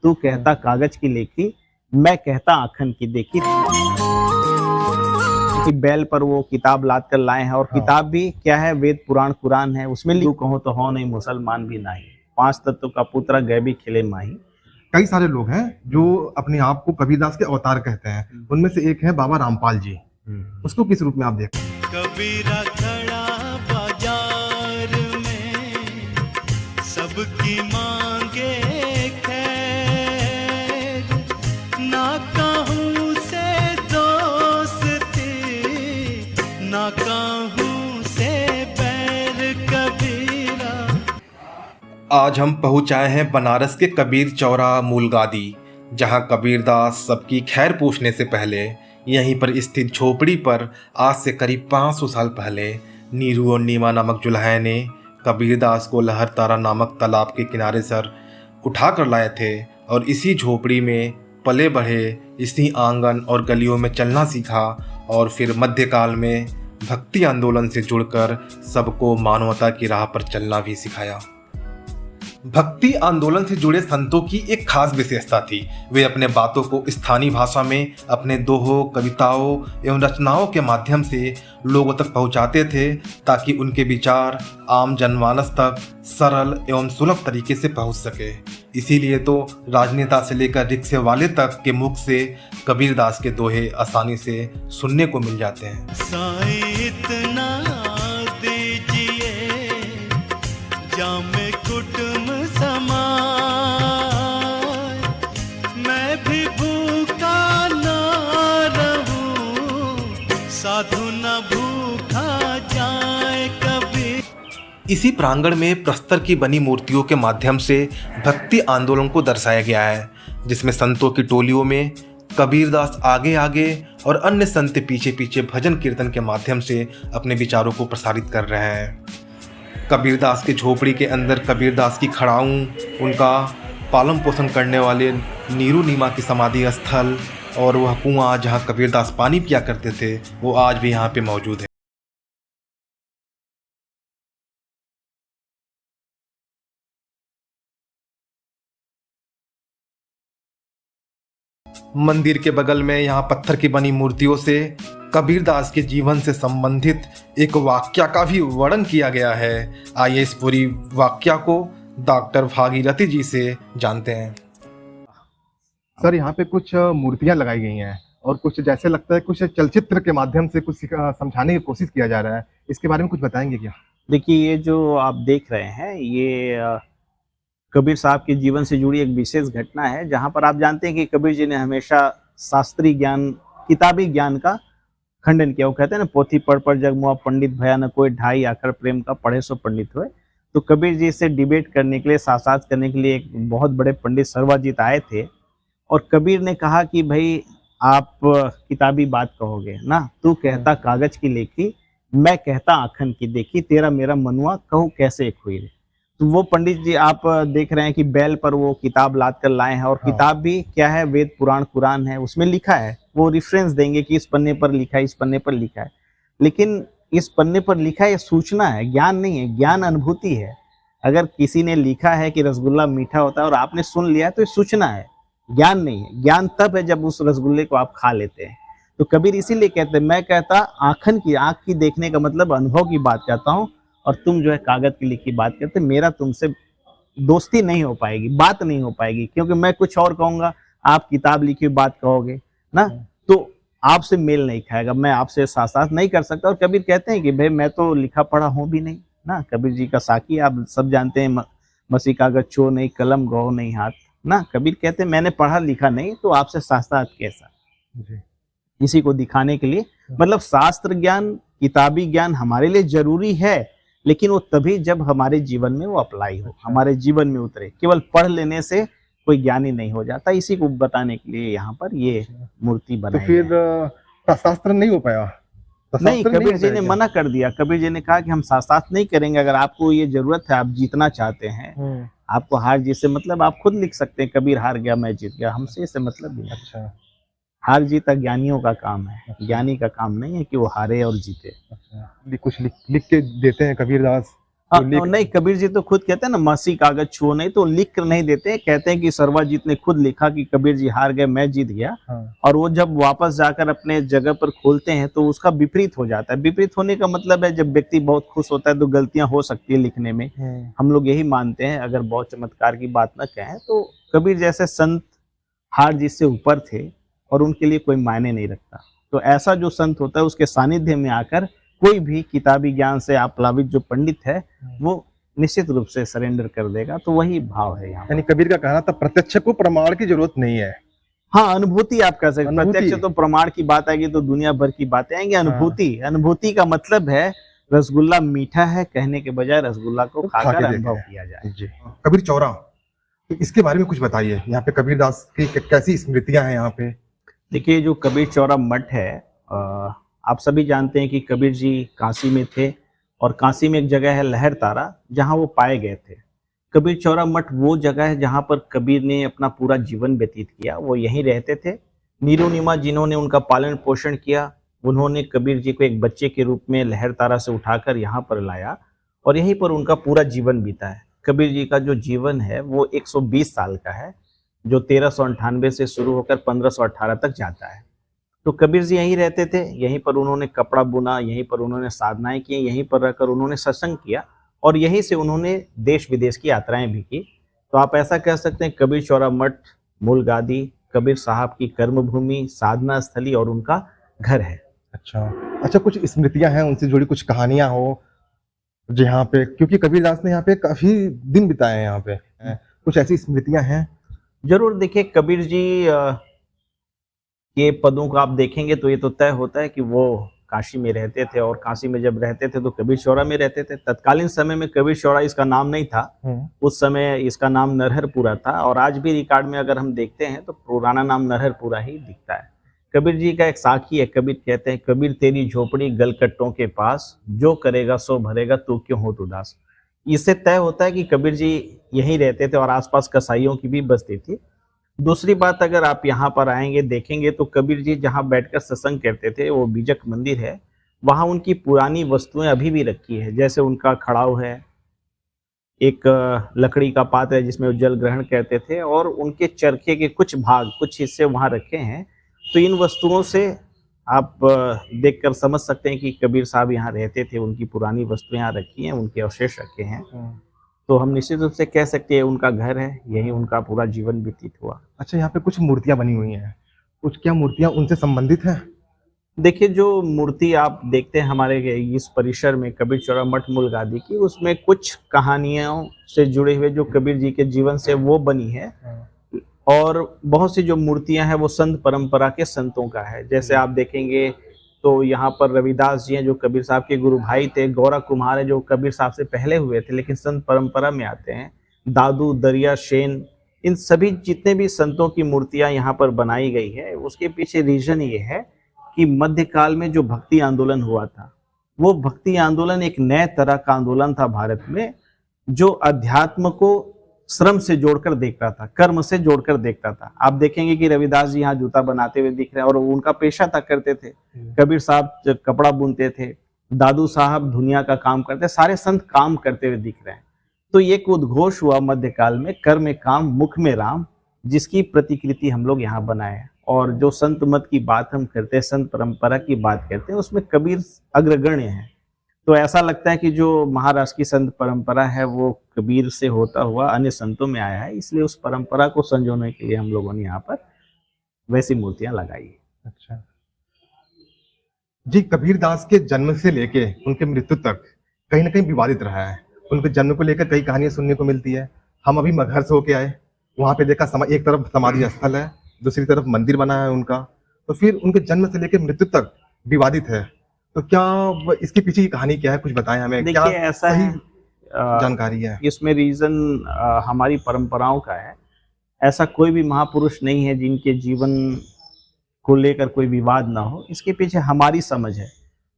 तू कहता कागज की लेखी, मैं कहता आखन की देखी। कि बैल पर वो किताब लाद कर लाए हैं, और किताब भी क्या है, वेद पुराण कुरान है। उसमें लिखू कहो तो हो नहीं मुसलमान भी नहीं, पांच तत्व का पुत्र गए भी खिले माही। कई सारे लोग हैं जो अपने आप को कबीरदास के अवतार कहते हैं। उनमें से एक है बाबा रामपाल जी। उसको किस रूप में आप देखते हैं? कबीरा खड़ा बाजार में, सबकी मांगे खैर, ना कहूँ से दोस्ती, ना कहूँ से बैर कबीरा। आज हम पहुंच आए हैं बनारस के कबीर चौरा मूलगादी, जहां कबीरदास सबकी खैर पूछने से पहले यहीं पर स्थित झोपड़ी पर आज से करीब 500 साल पहले नीरू और नीमा नामक जुल्हैं ने कबीरदास को लहरतारा नामक तालाब के किनारे सर उठा कर लाए थे, और इसी झोपड़ी में पले बढ़े, इसी आंगन और गलियों में चलना सीखा, और फिर मध्यकाल में भक्ति आंदोलन से जुड़कर सबको मानवता की राह पर चलना भी सिखाया। भक्ति आंदोलन से जुड़े संतों की एक खास विशेषता थी। वे अपने बातों को स्थानीय भाषा में अपने दोहों, कविताओं एवं रचनाओं के माध्यम से लोगों तक पहुंचाते थे, ताकि उनके विचार आम जनमानस तक सरल एवं सुलभ तरीके से पहुंच सके। इसीलिए तो राजनेता से लेकर रिक्शे वाले तक के मुख से कबीरदास के दोहे आसानी से सुनने को मिल जाते हैं। साईं इतना दीजिए, जामे कुटुम समाए, मैं भी भूखा ना रहूं, साधु न भूखा जाए कभी। इसी प्रांगण में प्रस्तर की बनी मूर्तियों के माध्यम से भक्ति आंदोलन को दर्शाया गया है, जिसमें संतों की टोलियों में कबीरदास आगे आगे और अन्य संत पीछे पीछे भजन कीर्तन के माध्यम से अपने विचारों को प्रसारित कर रहे हैं। कबीरदास की झोपड़ी के अंदर कबीरदास की खड़ाऊं, उनका पालन पोषण करने वाले नीरू नीमा की समाधि स्थल और वह कुआं जहां कबीरदास पानी पिया करते थे, वो आज भी यहाँ पे मौजूद है। मंदिर के बगल में यहाँ पत्थर की बनी मूर्तियों से कबीरदास के जीवन से संबंधित एक वाक्या का भी वर्णन किया गया है। आइए इस पूरी वाक्या को डॉक्टर भागीरथी जी से जानते हैं। सर, यहाँ पे कुछ मूर्तियां लगाई गई हैं और कुछ जैसे लगता है कुछ चलचित्र के माध्यम से कुछ समझाने की कोशिश किया जा रहा है। इसके बारे में कुछ बताएंगे क्या? देखिए, ये जो आप देख रहे हैं, ये कबीर साहब के जीवन से जुड़ी एक विशेष घटना है, जहाँ पर आप जानते हैं कि कबीर जी ने हमेशा शास्त्रीय ज्ञान, किताबी ज्ञान का खंडन किया। वो कहते हैं ना, पोथी पढ़ पर जग मुआ पंडित भया न कोई, ढाई आकर प्रेम का पढ़े सो पंडित हुए। तो कबीर जी से डिबेट करने के लिए, शास्त्रार्थ करने के लिए एक बहुत बड़े पंडित सर्वाजीत आए थे, और कबीर ने कहा कि भाई आप किताबी बात कहोगे ना, तू कहता कागज की लेखी, मैं कहता आखन की देखी, तेरा मेरा मनुआ कहूँ कैसे हुई रे। तो वो पंडित जी आप देख रहे हैं कि बैल पर वो किताब लाद कर लाए हैं, और किताब भी क्या है, वेद पुराण कुरान है। उसमें लिखा है, वो रेफरेंस देंगे कि इस पन्ने पर लिखा है, इस पन्ने पर लिखा है। लेकिन इस पन्ने पर लिखा है, ये सूचना है, ज्ञान नहीं है। ज्ञान अनुभूति है। अगर किसी ने लिखा है कि रसगुल्ला मीठा होता है और आपने सुन लिया, तो ये सूचना है, ज्ञान नहीं है। ज्ञान तब है जब उस रसगुल्ले को आप खा लेते हैं। तो कबीर इसीलिए कहते हैं, मैं कहता आंखन की, आंख की देखने का मतलब अनुभव की बात कहता हूँ, और तुम जो है कागज की लिखी बात करते। मेरा तुमसे दोस्ती नहीं हो पाएगी, बात नहीं हो पाएगी, क्योंकि मैं कुछ और कहूंगा, आप किताब लिखी हुई बात कहोगे ना, तो आपसे मेल नहीं खाएगा, मैं आपसे साथ नहीं कर सकता। और कबीर कहते हैं कि भाई मैं तो लिखा पढ़ा हूं भी नहीं ना। कबीर जी का साकी आप सब जानते हैं, मसी कागज छो नहीं, कलम गो नहीं हाथ ना। कबीर कहते हैं मैंने पढ़ा लिखा नहीं, तो आपसे शास्त्रार्थ कैसा। इसी को दिखाने के लिए, मतलब शास्त्र ज्ञान, किताबी ज्ञान हमारे लिए जरूरी है, लेकिन वो तभी जब हमारे जीवन में वो अप्लाई हो, हमारे जीवन में उतरे। केवल पढ़ लेने से कोई ज्ञानी नहीं हो जाता। इसी को बताने के लिए यहाँ पर ये मूर्ति बनाई। तो फिर शास्त्र नहीं हो पाया? नहीं, कबीर जी ने मना कर दिया। कबीर जी ने कहा कि हम शास्त्रार्थ नहीं करेंगे। अगर आपको ये जरूरत है, आप जीतना चाहते हैं, आपको हार जीत से मतलब, आप खुद लिख सकते हैं, कबीर हार गया मैं जीत गया, हमसे इससे मतलब नहीं। अच्छा, हार जीत ज्ञानियों का काम है, ज्ञानी का काम नहीं है कि वो हारे और जीते। अच्छा, कुछ लिख के देते हैं कबीरदास, हाँ, जो लिख नहीं, कबीर जी तो खुद कहते हैं ना, मसी कागज छुओ नहीं, तो लिख कर नहीं देते, कहते हैं कि सर्वजीत ने खुद लिखा कि कबीर जी हार गए, मैं जीत गया। हाँ, और वो जब वापस जाकर अपने जगह पर खोलते हैं तो उसका विपरीत हो जाता है। विपरीत होने का मतलब है जब व्यक्ति बहुत खुश होता है तो गलतियां हो सकती है लिखने में, हम लोग यही मानते हैं, अगर बहुत चमत्कार की बात न कहें तो। कबीर जैसे संत हार जीत से ऊपर थे और उनके लिए कोई मायने नहीं रखता। तो ऐसा जो संत होता है उसके सानिध्य में आकर कोई भी किताबी ज्ञान से आप्लावित जो पंडित है वो निश्चित रूप से सरेंडर कर देगा। तो वही भाव है यहाँ। यानी कबीर का कहना था प्रत्यक्ष को प्रमाण की जरूरत नहीं है। हाँ, अनुभूति आप कह सकते हैं। अनुभूति। प्रत्यक्ष तो प्रमाण की बात आएगी तो दुनिया भर की बातें आएंगी। हाँ। अनुभूति का मतलब है रसगुल्ला मीठा है कहने के बजाय रसगुल्ला को खा खाकर के अनुभव देखें। किया जाए। जी। कबीर चौरा, तो इसके बारे में कुछ बताइए। यहाँ पे कबीरदास की कैसी स्मृतियां हैं यहाँ पे? देखिए, जो कबीर चौरा मठ है, आप सभी जानते हैं कि कबीर जी काशी में थे और काशी में एक जगह है लहर तारा जहां वो पाए गए थे। कबीर चौरा मठ वो जगह है जहां पर कबीर ने अपना पूरा जीवन व्यतीत किया। वो यहीं रहते थे। नीरू नीमा जिन्होंने उनका पालन पोषण किया, उन्होंने कबीर जी को एक बच्चे के रूप में लहर तारा से उठाकर यहाँ पर लाया और यहीं पर उनका पूरा जीवन बीता है। कबीर जी का जो जीवन है वो 120 साल का है, जो 1398 से शुरू होकर 1518 तक जाता है। तो कबीर जी यहीं रहते थे, यहीं पर उन्होंने कपड़ा बुना, यहीं पर उन्होंने साधनाएं की, यहीं पर रहकर उन्होंने सत्संग किया और यहीं से उन्होंने देश विदेश की यात्राएं भी की। तो आप ऐसा कह सकते हैं कबीर चौरा मठ मूल गादी कबीर साहब की कर्मभूमि, साधना स्थली और उनका घर है। अच्छा, कुछ स्मृतियां हैं उनसे जुड़ी, कुछ कहानियां हो जो यहाँ पे, क्योंकि कबीरदास ने यहाँ पे काफी दिन बिताए हैं यहाँ पे, कुछ ऐसी स्मृतियां हैं? जरूर। देखिए, कबीर जी के पदों को आप देखेंगे तो ये तो तय होता है कि वो काशी में रहते थे और काशी में जब रहते थे तो कबीर चौरा में रहते थे। तत्कालीन समय में कबीर चौरा इसका नाम नहीं था, उस समय इसका नाम नरहरपुरा था और आज भी रिकॉर्ड में अगर हम देखते हैं तो पुराना नाम नरहरपुरा ही दिखता है। कबीर जी का एक साखी है, कबीर कहते हैं, कबीर तेरी झोपड़ी गलकट्टों के पास, जो करेगा सो भरेगा तू क्यों हो उदास। इससे तय होता है कि कबीर जी यहीं रहते थे और आसपास कसाईयों की भी बस्ती थी। दूसरी बात, अगर आप यहाँ पर आएंगे देखेंगे तो कबीर जी जहाँ बैठकर सत्संग करते थे वो बीजक मंदिर है, वहाँ उनकी पुरानी वस्तुएं अभी भी रखी है। जैसे उनका खड़ाऊ है, एक लकड़ी का पात्र है जिसमें वो जल ग्रहण करते थे और उनके चरखे के कुछ भाग, कुछ हिस्से वहाँ रखे हैं। तो इन वस्तुओं से आप देखकर समझ सकते हैं कि कबीर साहब यहाँ रहते थे, उनकी पुरानी वस्तुएं यहाँ रखी हैं, उनके अवशेष रखे हैं। तो हम निश्चित रूप से कह सकते हैं उनका घर है, यही उनका पूरा जीवन व्यतीत हुआ। अच्छा, यहाँ पे कुछ मूर्तियां बनी हुई हैं, कुछ क्या मूर्तियां उनसे संबंधित हैं? देखिए, जो मूर्ति आप देखते हैं हमारे इस परिसर में कबीर चौरा मठ मूल गादी की, उसमें कुछ कहानियों से जुड़े हुए जो कबीर जी के जीवन से वो बनी है और बहुत सी जो मूर्तियां हैं वो संत परंपरा के संतों का है। जैसे आप देखेंगे तो यहाँ पर रविदास जी हैं जो कबीर साहब के गुरु भाई थे, गौरा कुम्हार है जो कबीर साहब से पहले हुए थे लेकिन संत परंपरा में आते हैं, दादू, दरिया शेन, इन सभी जितने भी संतों की मूर्तियां यहाँ पर बनाई गई है, उसके पीछे रीजन ये है कि मध्यकाल में जो भक्ति आंदोलन हुआ था, वो भक्ति आंदोलन एक नए तरह का आंदोलन था भारत में, जो अध्यात्म को श्रम से जोड़कर देखता था, कर्म से जोड़कर देखता था। आप देखेंगे कि रविदास जी यहाँ जूता बनाते हुए दिख रहे हैं और उनका पेशा था, करते थे। कबीर साहब कपड़ा बुनते थे, दादू साहब दुनिया का काम करते, सारे संत काम करते हुए दिख रहे हैं। तो एक उद्घोष हुआ मध्यकाल में, कर में काम मुख में राम, जिसकी प्रतिकृति हम लोग यहाँ बनाए हैं। और जो संत मत की बात हम करते हैं, संत परंपरा की बात करते हैं, उसमें कबीर अग्रगण्य है। तो ऐसा लगता है कि जो महाराष्ट्र की संत परंपरा है वो कबीर से होता हुआ अन्य संतों में आया है, इसलिए उस परंपरा को संजोने के लिए हम लोगों ने यहाँ पर वैसी मूर्तियां लगाई है। अच्छा जी, कबीरदास के जन्म से लेके उनके मृत्यु तक कहीं ना कहीं विवादित रहा है। उनके जन्म को लेकर कई कहानियां सुनने को मिलती है। हम अभी मगहर से होके आए, वहां पे देखा एक तरफ समाधि स्थल है, दूसरी तरफ मंदिर बना है उनका, तो फिर उनके जन्म से लेकर मृत्यु तक विवादित है। तो क्या इसके पीछे की कहानी क्या है, कुछ बताएं हमें। देखिए, ऐसा है, जानकारी है इसमें रीजन हमारी परंपराओं का है। ऐसा कोई भी महापुरुष नहीं है जिनके जीवन को लेकर कोई विवाद ना हो। इसके पीछे हमारी समझ है।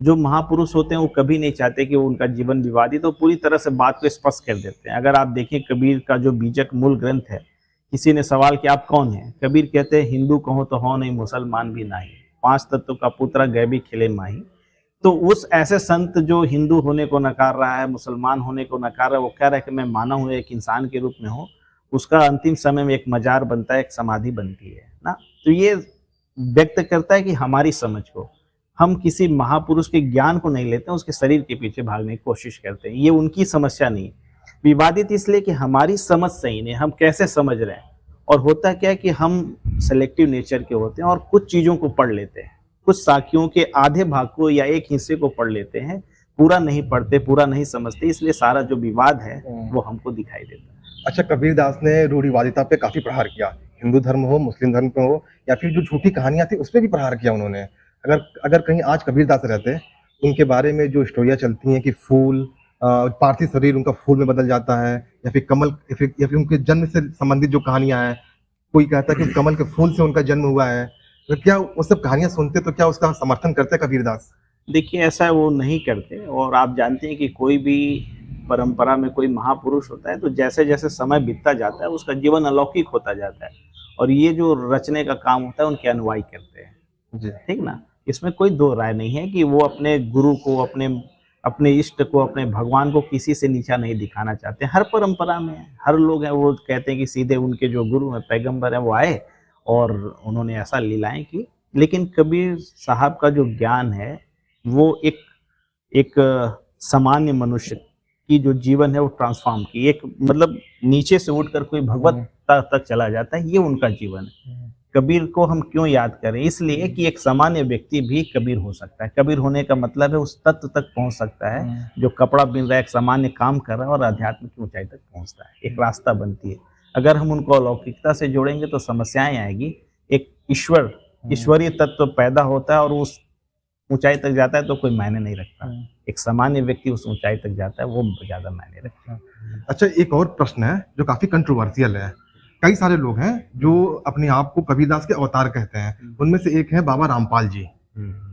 जो महापुरुष होते हैं वो कभी नहीं चाहते कि उनका जीवन विवादित तो पूरी तरह से बात को स्पष्ट कर देते हैं। अगर आप देखें कबीर का जो बीजक मूल ग्रंथ है, किसी ने सवाल किया आप कौन है, कबीर कहते हैं हिंदू कहो तो हो नहीं, मुसलमान भी नहीं, 5 तत्व का पुत्र गए भी खिले माही। तो उस ऐसे संत जो हिंदू होने को नकार रहा है, मुसलमान होने को नकार रहा है, वो कह रहा है कि मैं मानव हूँ, एक इंसान के रूप में हूँ, उसका अंतिम समय में एक मजार बनता है, एक समाधि बनती है ना। तो ये व्यक्त करता है कि हमारी समझ को, हम किसी महापुरुष के ज्ञान को नहीं लेते हैं, उसके शरीर के पीछे भागने की कोशिश करते हैं। ये उनकी समस्या नहीं है। विवादित इसलिए कि हमारी समझ सही नहीं, हम कैसे समझ रहे हैं। और होता क्या है कि हम सेलेक्टिव नेचर के होते हैं और कुछ चीज़ों को पढ़ लेते हैं, कुछ साखियों के आधे भाग को या एक हिस्से को पढ़ लेते हैं, पूरा नहीं पढ़ते, पूरा नहीं समझते, इसलिए सारा जो विवाद है वो हमको दिखाई देता है। अच्छा, कबीरदास ने रूढ़िवादिता पे काफी प्रहार किया, हिंदू धर्म हो, मुस्लिम धर्म पे हो, या फिर जो झूठी कहानियां थी उस पर भी प्रहार किया उन्होंने। अगर कहीं आज कबीरदास रहते, उनके बारे में जो स्टोरियां चलती हैं कि फूल, पार्थिव शरीर उनका फूल में बदल जाता है, या फिर कमल, या फिर उनके जन्म से संबंधित जो कहानियां हैं, कोई कहता है कि कमल के फूल से उनका जन्म हुआ है, तो क्या वो सब कहानियां सुनते तो क्या उसका समर्थन करते कबीरदास? देखिए, ऐसा वो नहीं करते। और आप जानते हैं कि कोई भी परंपरा में कोई महापुरुष होता है तो जैसे जैसे समय बीतता जाता है उसका जीवन अलौकिक होता जाता है, और ये जो रचने का काम होता है उनके अनुयायी करते हैं जी। ठीक ना। इसमें कोई दो राय नहीं है कि वो अपने गुरु को, अपने इष्ट को, अपने भगवान को किसी से नीचा नहीं दिखाना चाहते। हर परंपरा में हर लोग हैं वो कहते हैं कि सीधे उनके जो गुरु हैं, पैगंबर हैं, वो आए और उन्होंने ऐसा लीलाएं की। लेकिन कबीर साहब का जो ज्ञान है वो एक सामान्य मनुष्य की जो जीवन है वो ट्रांसफॉर्म की, एक मतलब नीचे से उठकर कोई भगवत्ता तक चला जाता है, ये उनका जीवन है। कबीर को हम क्यों याद करें? इसलिए कि एक सामान्य व्यक्ति भी कबीर हो सकता है। कबीर होने का मतलब है उस तत्व तक पहुंच सकता है जो कपड़ा बिन रहा है, एक सामान्य काम कर रहा है और अध्यात्म की ऊंचाई तक पहुंचता है। एक रास्ता बनती है। अगर हम उनको अलौकिकता से जोड़ेंगे तो समस्याएं आएगी। एक ईश्वरीय तत्व पैदा होता है और उस ऊंचाई तक जाता है तो कोई मायने नहीं रखता। एक सामान्य व्यक्ति उस ऊंचाई तक जाता है, वो ज्यादा मायने रखता है। अच्छा, एक और प्रश्न है जो काफी कंट्रोवर्शियल है। कई सारे लोग हैं जो अपने आप को कबीरदास के अवतार कहते हैं, उनमें से एक है बाबा रामपाल जी।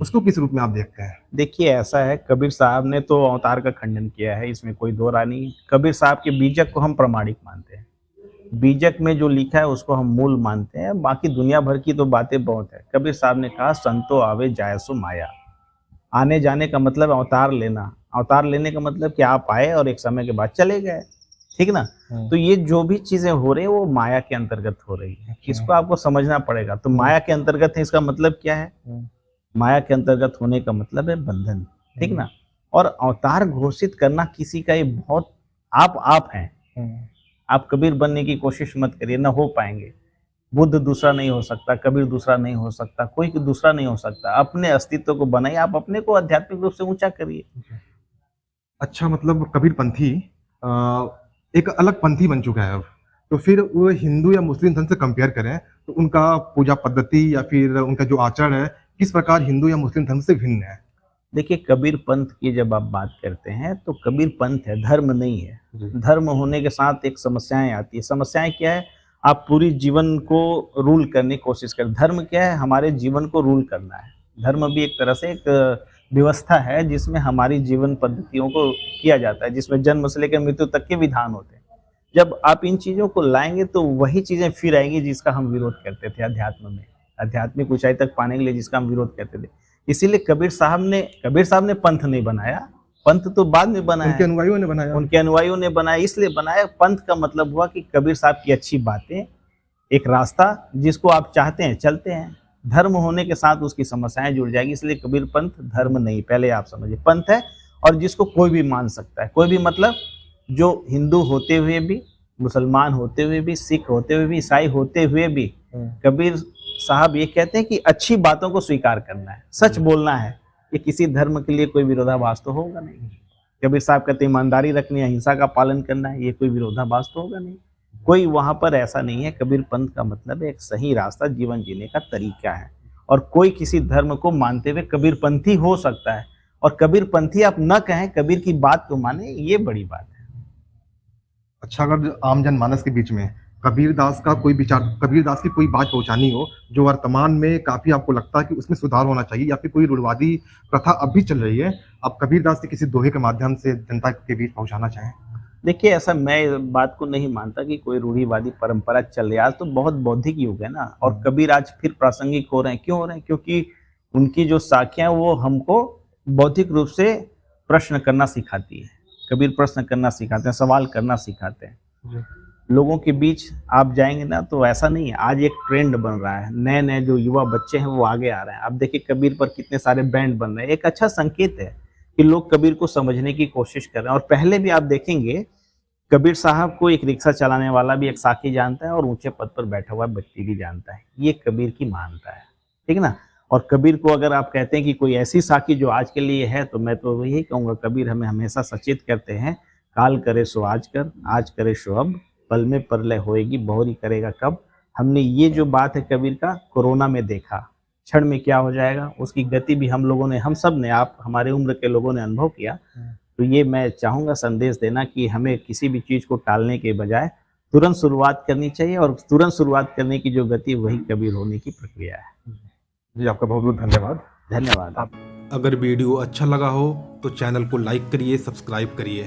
उसको किस रूप में आप देखते हैं? देखिए, ऐसा है, कबीर साहब ने तो अवतार का खंडन किया है, इसमें कोई दो राय नहीं। कबीर साहब के बीजक को हम प्रामाणिक मानते हैं। बीजक में जो लिखा है उसको हम मूल मानते हैं। बाकी दुनिया भर की तो बातें बहुत है। कबीर साहब ने कहा, संतो आवे जाय सो माया। आने जाने का मतलब अवतार लेना। अवतार लेने का मतलब कि आप आए और एक समय के बाद चले गए, ठीक ना। तो ये जो भी चीजें हो रही है वो माया के अंतर्गत हो रही है, इसको आपको समझना पड़ेगा। तो माया के अंतर्गत है, इसका मतलब क्या है? माया के अंतर्गत होने का मतलब है बंधन, ठीक ना। और अवतार घोषित करना किसी का ये बहुत आप हैं। आप कबीर बनने की कोशिश मत करिए, ना हो पाएंगे। बुद्ध दूसरा नहीं हो सकता, कबीर दूसरा नहीं हो सकता, कोई दूसरा नहीं हो सकता। अपने अस्तित्व को बनाइए, आप अपने को आध्यात्मिक रूप से ऊंचा करिए। अच्छा, मतलब कबीर पंथी एक अलग पंथी बन चुका है अब। तो फिर वो हिंदू या मुस्लिम धर्म से कंपेयर करें तो उनका पूजा पद्धति या फिर उनका जो आचरण है किस प्रकार हिंदू या मुस्लिम धर्म से भिन्न है? देखिए, कबीर पंथ की जब आप बात करते हैं तो कबीर पंथ है, धर्म नहीं है। धर्म होने के साथ एक समस्याएं आती है। समस्याएं क्या है? आप पूरी जीवन को रूल करने की कोशिश करें। धर्म क्या है? हमारे जीवन को रूल करना है। धर्म भी एक तरह से एक व्यवस्था है जिसमें हमारी जीवन पद्धतियों को किया जाता है, जिसमें जन्म से लेकर मृत्यु तक के विधान होते हैं। जब आप इन चीज़ों को लाएंगे तो वही चीज़ें फिर आएंगी जिसका हम विरोध करते थे अध्यात्म में, आध्यात्मिक ऊंचाई तक पाने के लिए जिसका हम विरोध करते थे। इसीलिए कबीर साहब ने पंथ नहीं बनाया, पंथ तो बाद में बनाया, उनके अनुयायियों ने बनाया। उनके अनुयायियों ने बनाया। इसलिए बनाया। पंथ का मतलब हुआ कि कबीर साहब की अच्छी बातें, एक रास्ता जिसको आप चाहते हैं चलते हैं। धर्म होने के साथ उसकी समस्याएं जुड़ जाएगी। इसलिए कबीर पंथ धर्म नहीं, पहले आप समझिए, पंथ है और जिसको कोई भी मान सकता है। कोई भी मतलब जो हिंदू होते हुए भी, मुसलमान होते हुए भी, सिख होते हुए भी, ईसाई होते हुए भी, कबीर साहब ये कहते हैं कि अच्छी बातों को स्वीकार करना है, सच बोलना है। ये किसी धर्म के लिए कोई विरोधाभास तो होगा नहीं। कबीर साहब कहते ईमानदारी रखनी है, अहिंसा का पालन करना है, ये कोई विरोधाभास तो होगा नहीं। कोई वहां पर ऐसा नहीं है। कबीर पंथ का मतलब एक सही रास्ता, जीवन जीने का तरीका है। और कोई किसी धर्म को मानते हुए कबीर पंथी हो सकता है। और कबीर पंथी आप न कहें, कबीर की बात को माने, ये बड़ी बात है। अच्छा, अगर आम जनमानस के बीच में कबीरदास का कोई विचार, कबीरदास की कोई बात पहुंचानी हो जो वर्तमान में काफी आपको लगता है कि उसमें सुधार होना चाहिए, या फिर कोई रूढ़वादी प्रथा अब भी चल रही है, आप कबीरदास के किसी दोहे के माध्यम से जनता के बीच पहुंचाना चाहें? देखिए, ऐसा मैं इस बात को नहीं मानता कि कोई रूढ़िवादी परंपरा चल रही है। आज तो बहुत बौद्धिक युग है ना, और कबीर आज फिर प्रासंगिक हो रहे हैं। क्यों हो रहे हैं? क्योंकि उनकी जो साखियां वो हमको बौद्धिक रूप से प्रश्न करना सिखाती है। कबीर प्रश्न करना सिखाते हैं, सवाल करना सिखाते हैं। लोगों के बीच आप जाएंगे ना तो ऐसा नहीं है, आज एक ट्रेंड बन रहा है, नए नए जो युवा बच्चे हैं वो आगे आ रहे हैं। आप देखिए कबीर पर कितने सारे बैंड बन रहे हैं, एक अच्छा संकेत है कि लोग कबीर को समझने की कोशिश कर रहे हैं। और पहले भी आप देखेंगे कबीर साहब को एक रिक्शा चलाने वाला भी एक साथी जानता है और ऊंचे पद पर बैठा हुआ व्यक्ति भी जानता है। ये कबीर की महानता है, ठीक है ना। और कबीर को अगर आप कहते हैं कि कोई ऐसी साखी जो आज के लिए है, तो मैं तो यही कहूँगा, कबीर हमें हमेशा सचेत करते हैं, काल करे सो आज कर, आज करे सो अब, पल में परलय होएगी, बहुरी करेगा कब। हमने ये जो बात है कबीर का कोरोना में देखा, क्षण में क्या हो जाएगा, उसकी गति भी हम लोगों ने, हम सब ने, आप हमारे उम्र के लोगों ने अनुभव किया। तो ये मैं चाहूँगा संदेश देना कि हमें किसी भी चीज़ को टालने के बजाय तुरंत शुरुआत करनी चाहिए, और तुरंत शुरुआत करने की जो गति वही कबीर होने की प्रक्रिया है। जी आपका बहुत बहुत धन्यवाद। धन्यवाद। अगर वीडियो अच्छा लगा हो तो चैनल को लाइक करिए, सब्सक्राइब करिए।